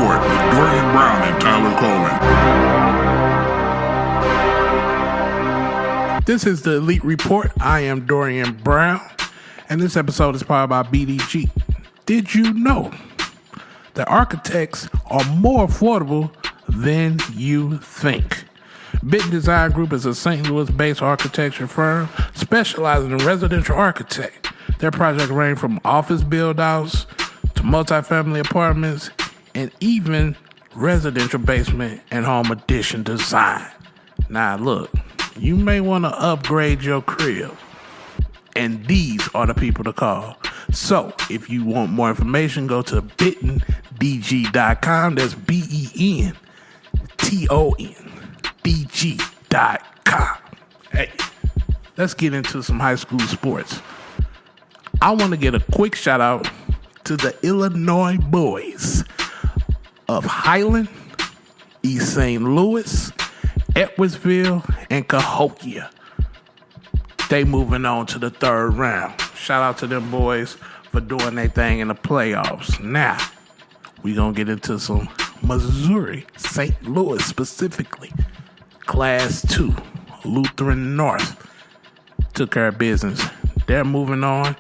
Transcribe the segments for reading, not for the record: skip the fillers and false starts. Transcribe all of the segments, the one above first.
Report with Dorian Brown and Tyler Coleman. This is the Elite Report. I am Dorian Brown, and this episode is powered by BDG. Did you know that architects are more affordable than you think? Bit Design Group is a St. Louis-based architecture firm specializing in residential architect. Their projects range from office build-outs to multifamily apartments and even residential basement and home addition design. Now look, you may want to upgrade your crib, and these are the people to call. So if you want more information, go to bittondg.com. That's BENTONDG.com. Hey, let's get into some high school sports. I want to get a quick shout out to the Illinois boys of Highland, East St. Louis, Edwardsville, and Cahokia. They moving on to the third round. Shout out to them boys for doing their thing in the playoffs. Now, we gonna get into some Missouri, St. Louis specifically. Class 2, Lutheran North took care of business. They're moving on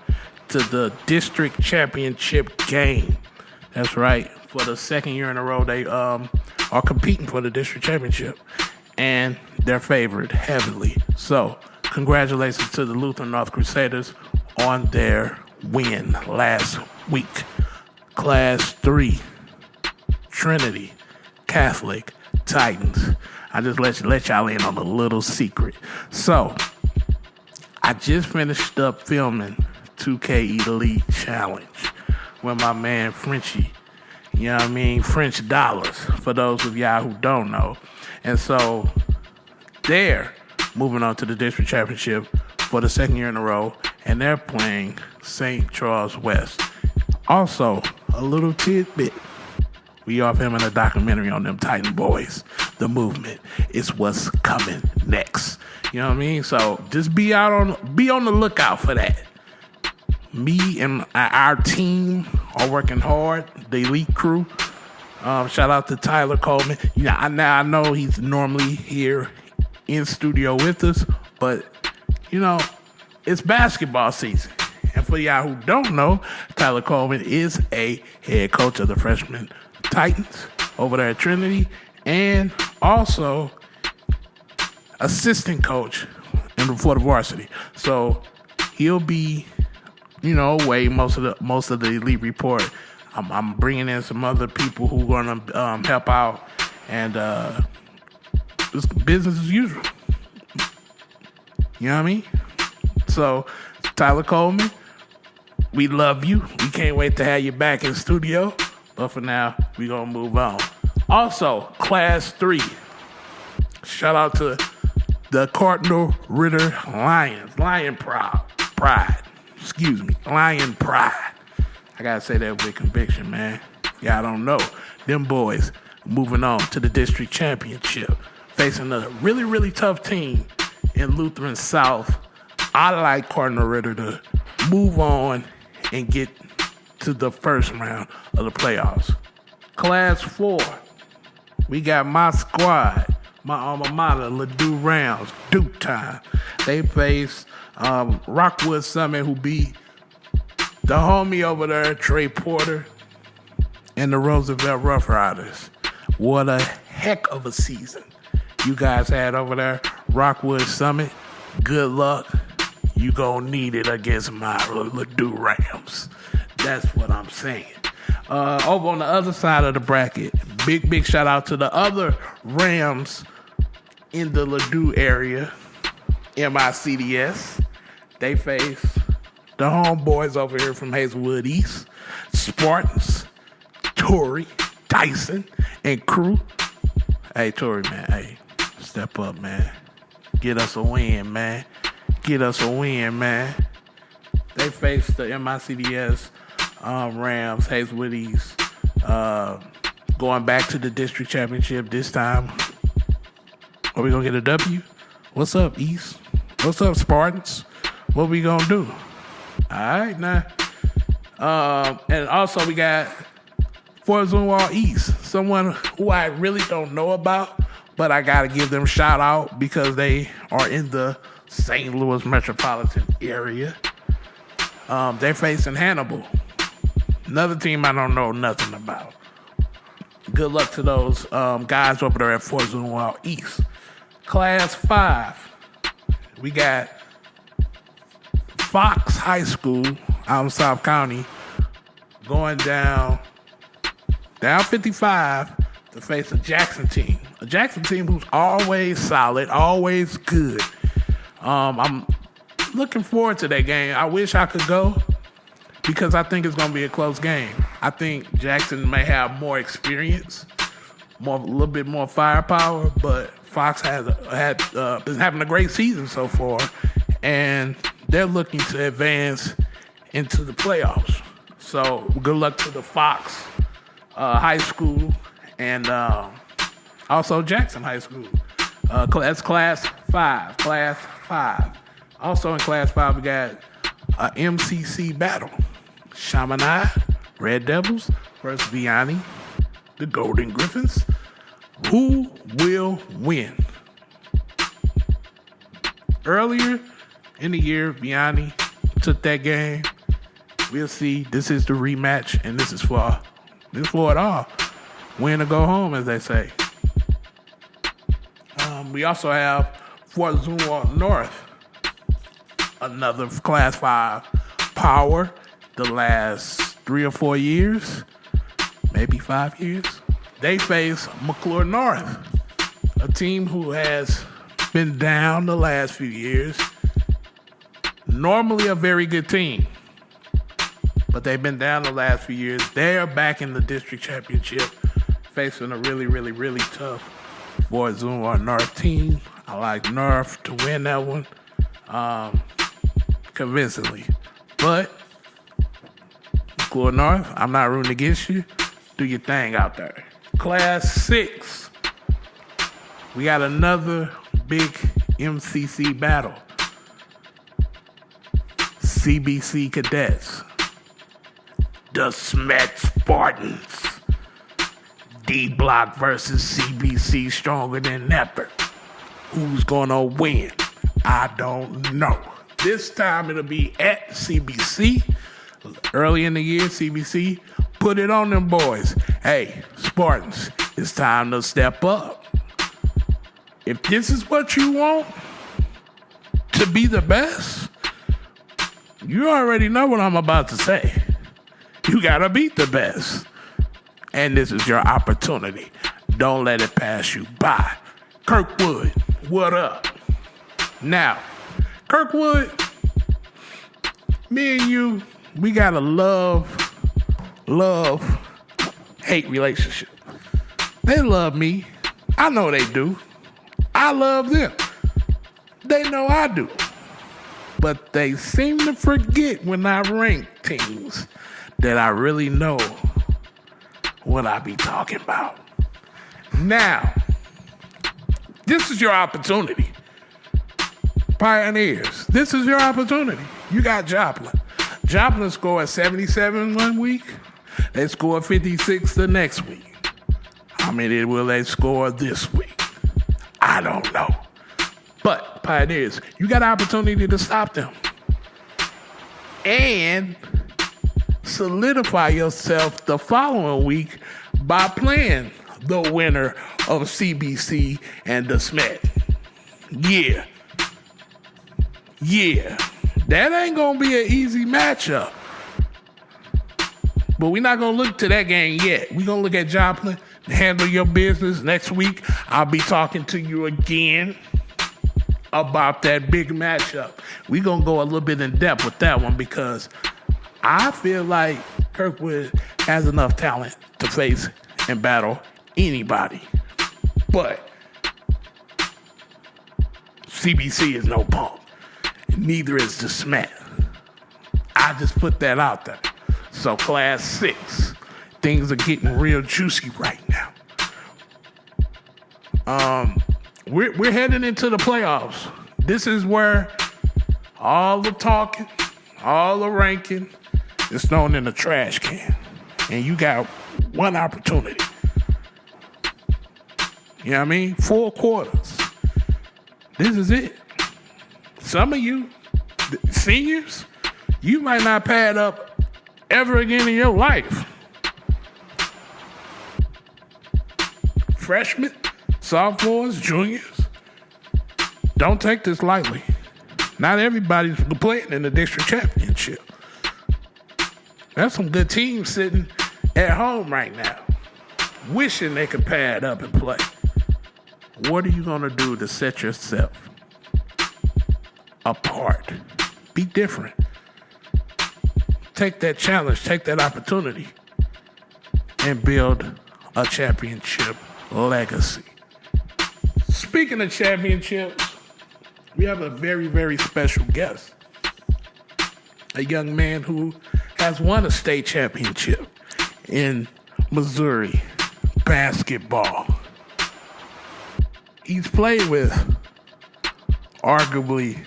to the district championship game. That's right. For the second year in a row, they are competing for the district championship, and they're favored heavily. So, congratulations to the Lutheran North Crusaders on their win last week. Class 3, Trinity Catholic Titans. I just let y'all in on a little secret. So, I just finished up filming 2K Elite Challenge with my man Frenchie. You know what I mean? French dollars, for those of y'all who don't know. And so they're moving on to the district championship for the second year in a row, and they're playing St. Charles West. Also, a little tidbit. We are filming a documentary on them Titan boys. The movement is what's coming next. You know what I mean? So just be on the lookout for that. Me and our team are working hard. The elite crew. Shout out to Tyler Coleman. I know he's normally here in studio with us, but it's basketball season. And for y'all who don't know, Tyler Coleman is a head coach of the freshman Titans over there at Trinity, and also assistant coach for the varsity. So he'll be away most of the elite report. I'm bringing in some other people who are gonna help out, and it's business as usual. You know what I mean? So Tyler Coleman, we love you. We can't wait to have you back in studio. But for now, we gonna move on. Also, Class 3. Shout out to the Cardinal Ritter Lions. Lion Pride. Lion Pride. I gotta say that with conviction, man. Y'all don't know. Them boys moving on to the district championship, facing a really, really tough team in Lutheran South. I like Cardinal Ritter to move on and get to the first round of the playoffs. Class 4. We got my squad, my alma mater, Ladue Rams, Duke time. They face Rockwood Summit, who beat the homie over there, Trey Porter, and the Roosevelt Rough Riders. What a heck of a season you guys had over there, Rockwood Summit. Good luck. You gonna need it against my Ladue Rams. That's what I'm saying. Over on the other side of the bracket, big shout out to the other Rams in the Ladue area, MICDS. They face the homeboys over here from Hazelwood East, Spartans, Torrey, Tyson, and crew. Hey, Torrey, man, hey, step up, man. Get us a win, man. They face the MICDS Rams, Hazelwood East, going back to the district championship this time. Are we going to get a W? What's up, East? What's up, Spartans? What we going to do? All right, now. And also we got for Zunwall East, someone who I really don't know about, but I got to give them a shout out because they are in the St. Louis metropolitan area. They're facing Hannibal, another team I don't know nothing about. Good luck to those guys over there at Fort Zunwall East. Class 5, we got Fox High School out in South County going down 55 to face a Jackson team. A Jackson team who's always solid, always good. I'm looking forward to that game. I wish I could go because I think it's going to be a close game. I think Jackson may have more experience, a little bit more firepower, but Fox is having a great season so far, and they're looking to advance into the playoffs. So good luck to the Fox High School and also Jackson High School. That's Class 5. Class 5. Also in Class 5, we got a MCC battle. Chaminade Red Devils versus Vianney, the Golden Griffins. Who will win? Earlier in the year, Vianney took that game. We'll see. This is the rematch, and this is for it all. Win or go home, as they say. We also have Fort Zunwall North, another Class 5 power. The last 3 or 4 years, maybe 5 years, they face McClure North, a team who has been down the last few years. Normally a very good team, but they've been down the last few years. They are back in the district championship, facing a really, really, really tough Fort Zunwall North team. I like North to win that one convincingly. But McClure North, I'm not rooting against you. Do your thing out there. Class 6, we got another big MCC battle. CBC Cadets, the Smet Spartans. D Block versus CBC, stronger than ever. Who's gonna win? I don't know. This time it'll be at CBC. Early in the year, CBC put it on them boys. Hey, Spartans, it's time to step up. If this is what you want to be the best, you already know what I'm about to say. You gotta beat the best. And this is your opportunity. Don't let it pass you by. Kirkwood, what up? Now, Kirkwood, me and you, we got a love-hate relationship. They love me. I know they do. I love them. They know I do. But they seem to forget when I rank teams that I really know what I be talking about. Now, this is your opportunity. Pioneers, this is your opportunity. You got Joplin. Joplin scored 77 one week. They scored 56 the next week. How many will they score this week? I don't know. But, Pioneers, you got an opportunity to stop them. And solidify yourself the following week by playing the winner of CBC and the Smet. Yeah. That ain't gonna be an easy matchup. But we're not gonna look to that game yet. We're gonna look at Joplin. Handle your business. Next week, I'll be talking to you again about that big matchup. We're gonna go a little bit in depth with that one because I feel like Kirkwood has enough talent to face and battle anybody. But CBC is no punk. Neither is the Smet. I just put that out there. So Class 6, things are getting real juicy right now. We're heading into the playoffs. This is where all the talking, all the ranking is thrown in the trash can. and you got one opportunity. You know what I mean? 4 quarters. This is it. Some of you, seniors, you might not pad up ever again in your life. Freshmen, sophomores, juniors, don't take this lightly. Not everybody's playing in the district championship. There's some good teams sitting at home right now, wishing they could pad up and play. What are you going to do to set yourself apart? Be different. Take that challenge, take that opportunity, and build a championship legacy. Speaking of championships, we have a very, very special guest. A young man who has won a state championship in Missouri basketball. He's played with arguably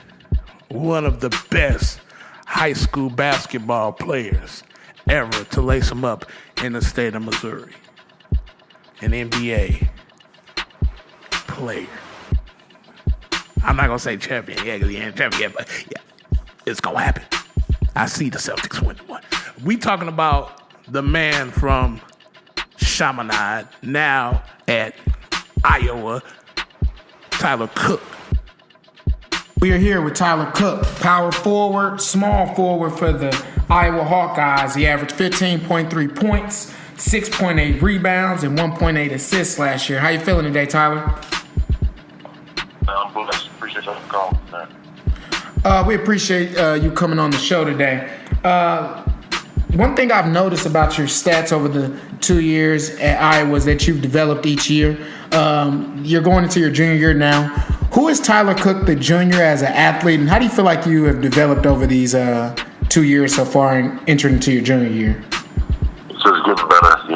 one of the best high school basketball players ever to lace him up in the state of Missouri. An NBA player. I'm not going to say champion, because he ain't champion yet, but yeah, it's going to happen. I see the Celtics win one. We talking about the man from Chaminade, now at Iowa, Tyler Cook. We are here with Tyler Cook, power forward, small forward for the Iowa Hawkeyes. He averaged 15.3 points, 6.8 rebounds, and 1.8 assists last year. How you feeling today, Tyler? I'm blessed. Appreciate you calling, man. We appreciate you coming on the show today. One thing I've noticed about your stats over the 2 years at Iowa is that you've developed each year. You're going into your junior year now. Who is Tyler Cook, the junior, as an athlete, and how do you feel like you have developed over these 2 years so far and entering into your junior year? It's just getting better, every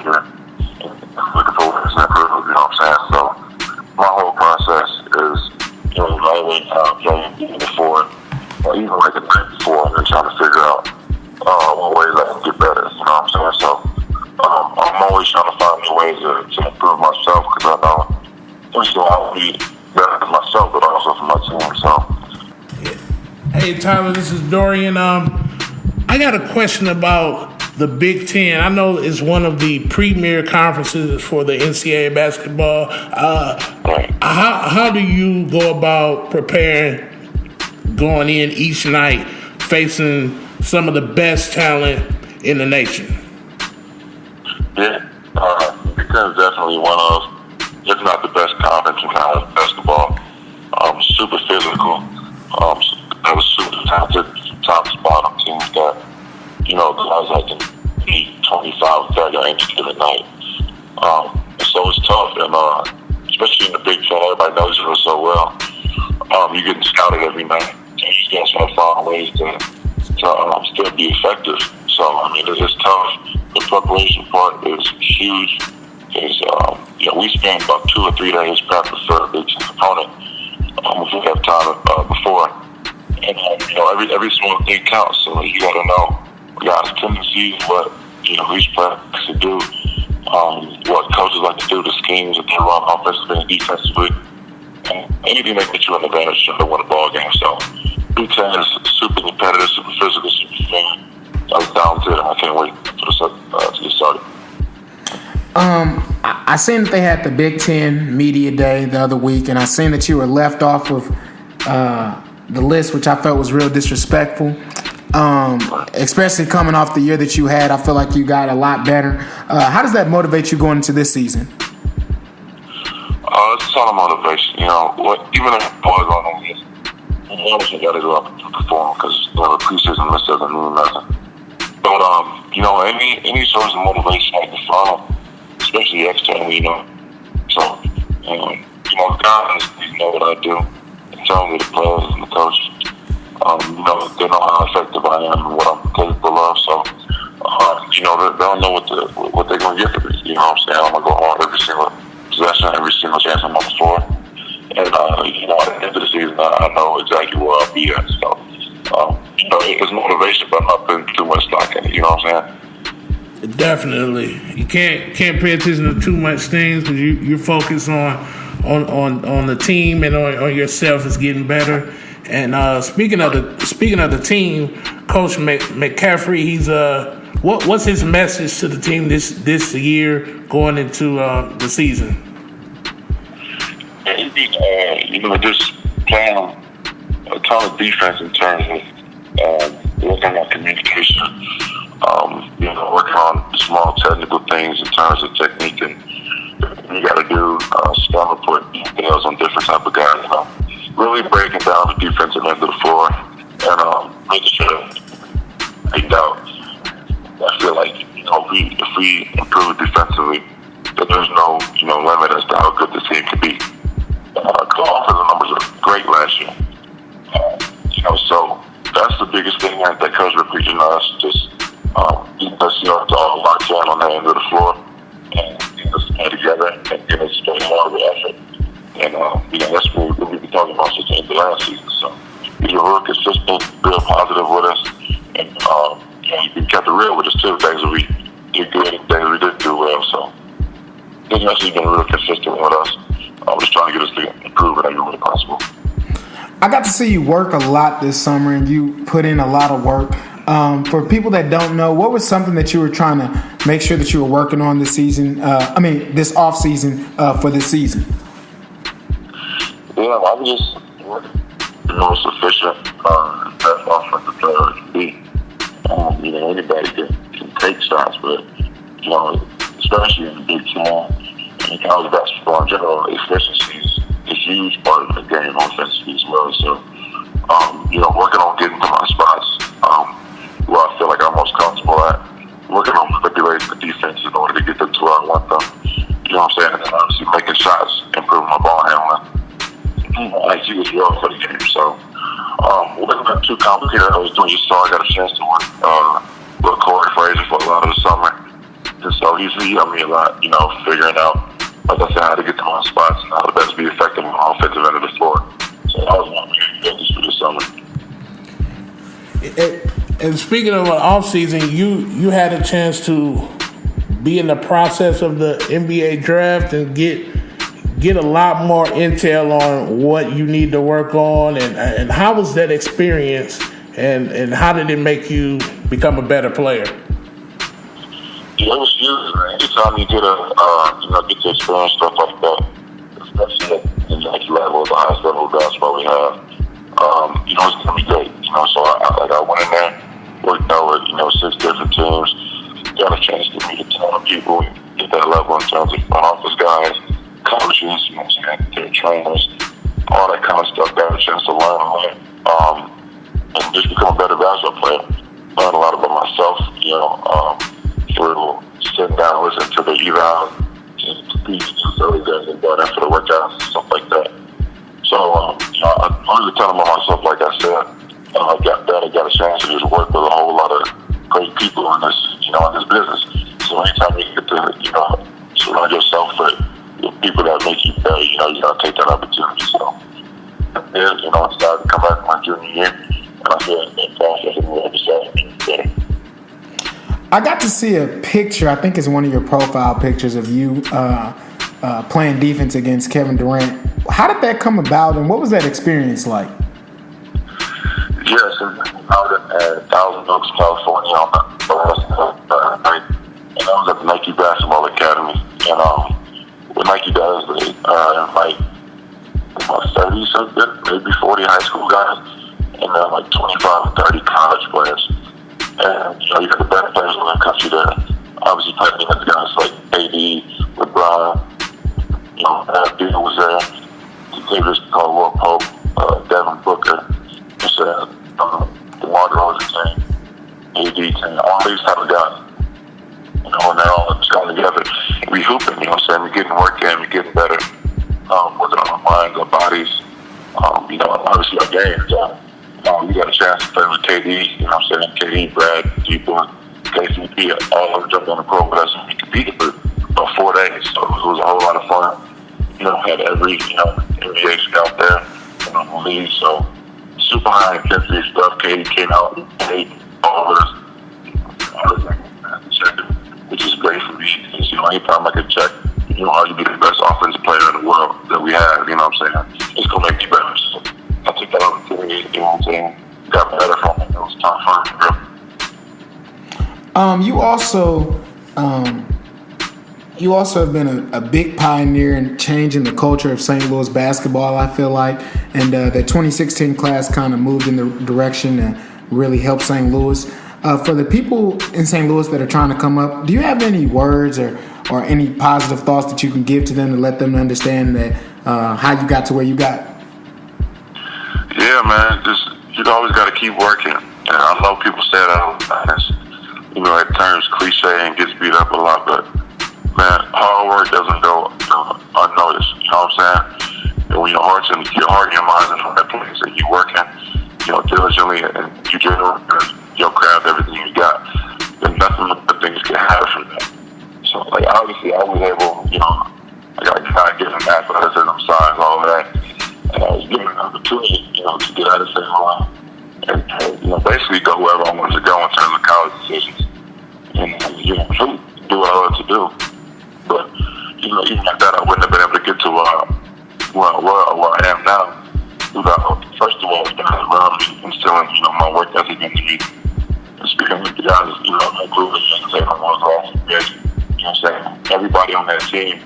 year. Looking forward to improve, you know what I'm saying? So my whole process is, evaluating how I'm playing before, or even like the night before, and then trying to figure out what ways I can get better, you know what I'm saying? So I'm always trying to find new ways to improve myself, because I know I'll be better for myself, but also for my team. So, hey Tyler, this is Dorian. I got a question about the Big Ten. I know it's one of the premier conferences for the NCAA basketball. How do you go about preparing, going in each night, facing some of the best talent in the nation? Yeah, because definitely one of, if not the best conference in college basketball. Super physical. I was super talented from top to bottom teams that, guys that can beat 25, 30 games given night. So it's tough, and especially in the Big Ten, everybody knows you so well. You're getting scouted every night. And you just got to find ways to still be effective. So, it's just tough. The preparation part is huge. We spend about 2 or 3 days practicing for a Big Ten opponent if we have time before. And, every small thing counts. So you got to know guys' tendencies, what, each player likes to do, what coaches like to do, the schemes that they run offensively and defensively. And anything that gets you an advantage to win a ball game. So Big Ten is super competitive, super physical, super fan. I was talented, and I can't wait to get started. I seen that they had the Big Ten Media Day the other week, and I seen that you were left off of the list, which I felt was real disrespectful. Especially coming off the year that you had, I feel like you got a lot better. How does that motivate you going into this season? It's a ton of motivation. Even if the boys on the list, you got to go out and perform, because the preseason list doesn't mean nothing. But any source of motivation I can find, especially externally, So, guys, know what I do. In terms of the players and the coach, they know how effective I am and what I'm capable of. So, they'll know what they're going to get from me. You know what I'm saying? I'm going to go hard every single possession, every single chance I'm on the floor. And, at the end of the season, I know exactly where I'll be at. So, it's motivation, but I'm not putting too much stock in it. You know what I'm saying? Definitely, you can't pay attention to too much things because you're focused on the team and on yourself is getting better. And speaking of the team, Coach McCaffrey, he's what's his message to the team this year going into the season? Just playing a ton of defense in terms of working on communication. Working on small technical things in terms of technique, and you got to do stronger put details on different type of guys. Really breaking down the defensive end of the floor and making sure I feel like if we improve defensively, that there's no limit as to how good this team can be. The offensive numbers are great last year. So that's the biggest thing that Coach was preaching to us. Just getting us, to all locked in on that end of the floor and getting us play together and getting us to more of an effort. And that's what we've been talking about since the end of last season. So he's real consistent, real positive with us, and he kept it real with us too. Things that we did good and things we didn't do well. So he's actually been real consistent with us. Just trying to get us to improve in every way possible. I got to see you work a lot this summer, and you put in a lot of work. For people that don't know, what was something that you were trying to make sure that you were working on this season? This off season for this season. Yeah, I was just working the most efficient best offensive player I can be. Anybody can take shots, but especially in the Big 10 and college basketball in general, efficiency is a huge part of the game offensively as well. So, working on getting to my spots where I feel like I'm most comfortable at, working on manipulating the defense in order to get them to where I want them. You know what I'm saying? And then obviously making shots, improving my ball handling. IQ as well for the game. So, wasn't that too complicated. I was doing just so I got a chance to work with Corey Fraser for a lot of the summer. And so he helped me a lot, figuring out, like I said, how to get to my spots and how to best be effective on the offensive end of the floor. So that was one main focus for this summer. And speaking of an off season, you had a chance to be in the process of the NBA draft and get a lot more intel on what you need to work on, and how was that experience, and how did it make you become a better player? Yeah, it was huge, man. Anytime you get to experience stuff like that, especially at the next level, the highest level of basketball we have, it's gonna be great. So I went in there, worked out with 6 different teams, got a chance to meet a ton of people at that level in terms of front office guys, coaches, their trainers, all that kind of stuff. Got a chance to learn and just become a better basketball player. Learn a lot about myself, through sitting down and listening to the evals, speeches, early days and going in for the workouts and stuff like that. So, I learned a ton about myself, like I said. I got a chance to just work with a whole lot of great people in this, in this business. So anytime you get to, surround yourself with people that make you better, you gotta take that opportunity. So, I decided to come back my junior year, and I feel like that process is really decided better. I got to see a picture, I think it's one of your profile pictures of you playing defense against Kevin Durant. How did that come about, and what was that experience like? Yes, I was at Thousand Oaks, California on the last night, and I was at the Nike Basketball Academy. And what Nike does, they invite about 30 something, maybe 40 high school guys, and then like 25 or 30 college players. And you got the best players in the country there. Obviously playing against guys like AD, LeBron, Bill was there, Davis Caldwell Pope, Devin Booker, DeMar DeRozan, AD, all these type of guys. And they're all just coming together. We hooping, we're getting work in, we're getting better, working on our minds, our bodies, obviously our games. We got a chance to play with KD, KD, Brad, D-Boy, KCP, all of them jumped on the court with us, and we competed for about 4 days. So it was a whole lot of fun. Had every, NBA scout there, in the league, so super high intensity stuff. KD came out and played all of us. I was like, defense. Anytime I can check, arguably the best offensive player in the world that we have, you know what I'm saying? It's going to make me better. So I took that opportunity, you know what I'm saying? Got better from it. It was time for me. You also have been a big pioneer in changing the culture of St. Louis basketball, I feel like. And the 2016 class kind of moved in the direction that really helped St. Louis. For the people in St. Louis that are trying to come up, do you have any words or any positive thoughts that you can give to them to let them understand that how you got to where you got? Yeah, man. You always got to keep working. And I know people say that all the time. At times cliche and gets beat up a lot, but man, hard work doesn't go unnoticed. You know what I'm saying? And when your heart and your mind is from that place, and you working, diligently, and you craft everything you got, then nothing but things can happen from that. So, obviously, I was able, I got kind of given athleticism, size, all of that, and I was given an opportunity, to get out of St. Louis and basically go wherever I wanted to go in terms of college decisions, and do what I love to do. But even at that, I wouldn't have been able to get to where I am now without, first of all, guys around me instilling, my work ethic into me. And speaking with the guys, my group of young St. Louis awesome guys. You know what I'm saying? Everybody on that team,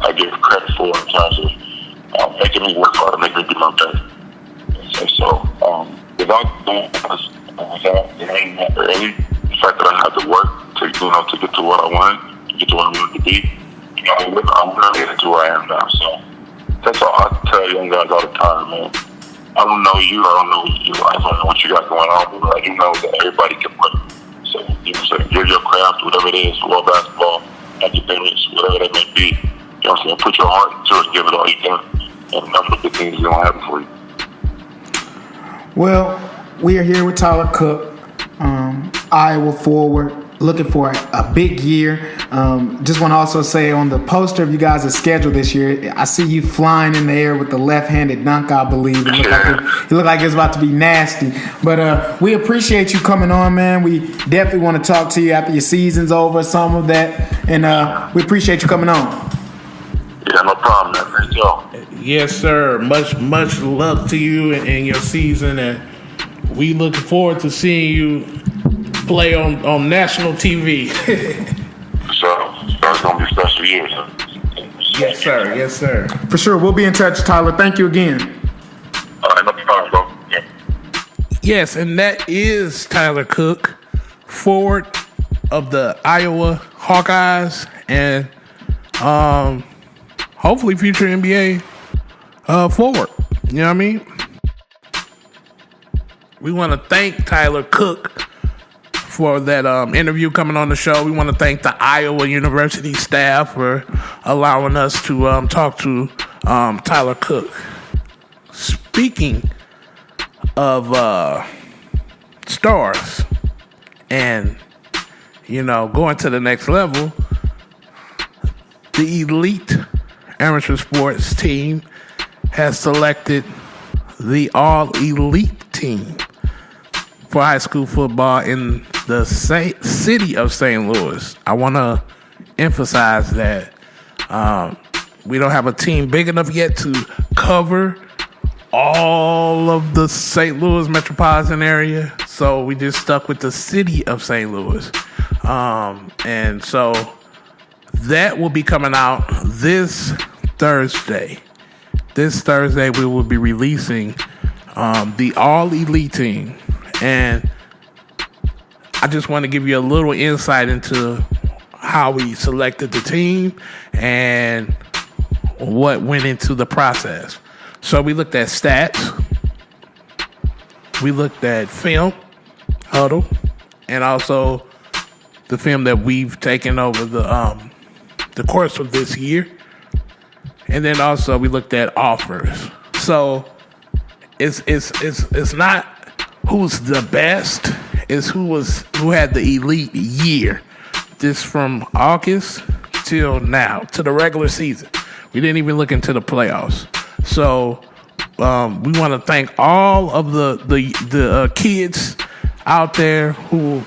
I give credit for in terms of making me work hard and making me do my best. So, without that, without getting that early, the fact that I had to work to get to what I wanted, to get to where I wanted to be, I wouldn't have made it to where I am now. So that's all I tell young guys all the time, man. I don't know you, I don't know what you got going on, but I do know that everybody can work. So, give your craft, whatever it is, football, basketball, academics, whatever that may be. You know what I'm saying? Put your heart into it, give it all you can, and remember the good things are going to happen for you. Well, we are here with Tyler Cook, Iowa forward, looking for a big year. Just want to also say on the poster of you guys' schedule this year, I see you flying in the air with the left-handed dunk, I believe. It looked like it's about to be nasty. But we appreciate you coming on, man. We definitely want to talk to you after your season's over, some of that. And we appreciate you coming on. Yeah, no problem, man. Thank you. Yes, sir. Much luck to you in your season, and we looking forward to seeing you play on national TV. So that's gonna be a special year. Yes, sir. Yes, sir. For sure. We'll be in touch, Tyler. Thank you again. All right, no problem, bro. Yeah. Yes, and that is Tyler Cook, forward of the Iowa Hawkeyes, and hopefully future NBA forward. You know what I mean? We want to thank Tyler Cook for that interview coming on the show. We want to thank the Iowa University staff for allowing us to talk to Tyler Cook. Speaking of stars and, going to the next level, the elite amateur sports team has selected the all-elite team for high school football in the city of St. Louis. I want to emphasize that we don't have a team big enough yet to cover all of the St. Louis metropolitan area, so we just stuck with the city of St. Louis. And so that will be coming out this Thursday. This Thursday, we will be releasing the all-elite team. And I just want to give you a little insight into how we selected the team and what went into the process. So we looked at stats. We looked at film, huddle, and also the film that we've taken over the course of this year. And then also we looked at offers. So it's not who's the best, it's who had the elite year. This from August till now, to the regular season. We didn't even look into the playoffs. So we want to thank all of the kids out there who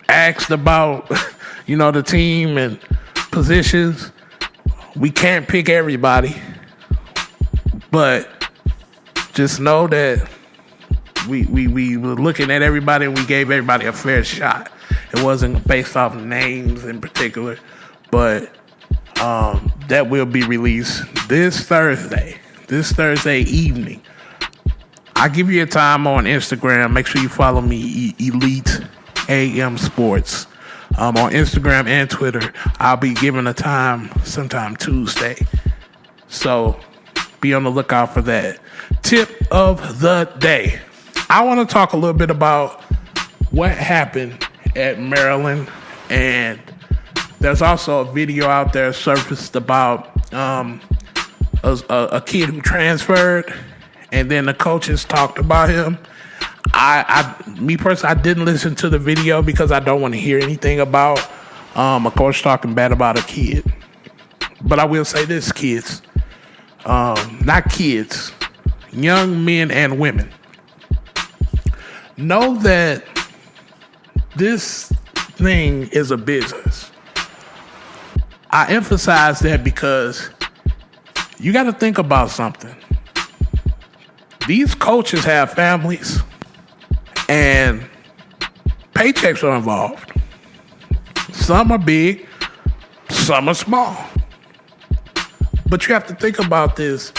asked about, the team and positions. We can't pick everybody, but just know that we were looking at everybody and we gave everybody a fair shot. It wasn't based off names in particular, but that will be released this Thursday evening. I'll give you a time on Instagram. Make sure you follow me, Elite AM Sports. On Instagram and Twitter. I'll be giving a time sometime Tuesday. So be on the lookout for that. Tip of the day. I want to talk a little bit about what happened at Maryland. And there's also a video out there surfaced about a kid who transferred. And then the coaches talked about him. Me personally, I didn't listen to the video because I don't want to hear anything about a coach talking bad about a kid. But I will say this, kids, not kids, young men and women, know that this thing is a business. I emphasize that because you got to think about something. These coaches have families. And paychecks are involved. Some are big, some are small. But you have to think about this.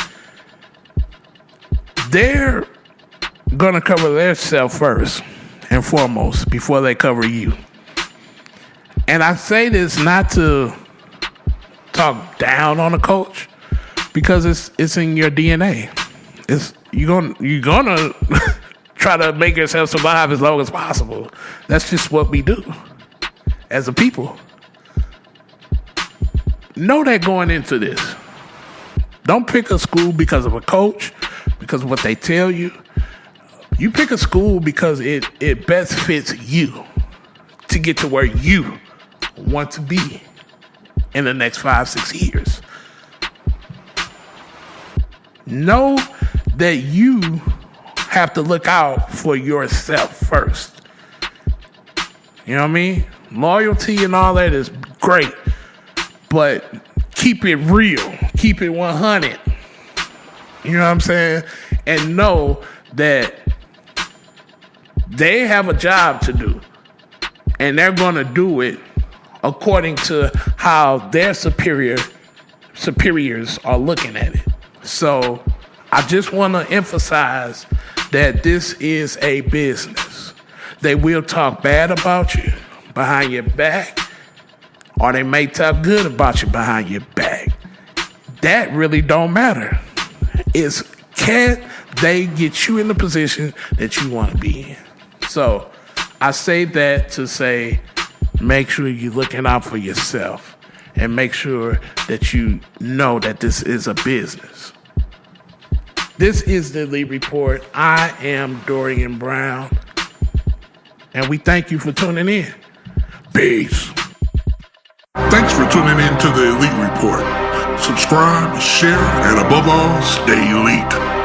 They're going to cover themselves first and foremost before they cover you. And I say this not to talk down on a coach because it's in your DNA. You're gonna try to make yourself survive as long as possible. That's just what we do as a people. Know that going into this. Don't pick a school because of a coach, because of what they tell you. You pick a school because it best fits you to get to where you want to be in the next 5-6 years. Know that you have to look out for yourself first. You know what I mean? Loyalty and all that is great, but keep it real. Keep it 100. You know what I'm saying? And know that they have a job to do, and they're going to do it according to how their superiors are looking at it. So I just want to emphasize that this is a business. They will talk bad about you behind your back, or they may talk good about you behind your back. That really don't matter. It's can they get you in the position that you want to be in? So I say that to say, make sure you're looking out for yourself and make sure that you know that this is a business. This is the Elite Report. I am Dorian Brown, and we thank you for tuning in. Peace. Thanks for tuning in to the Elite Report. Subscribe, share, and above all, stay elite.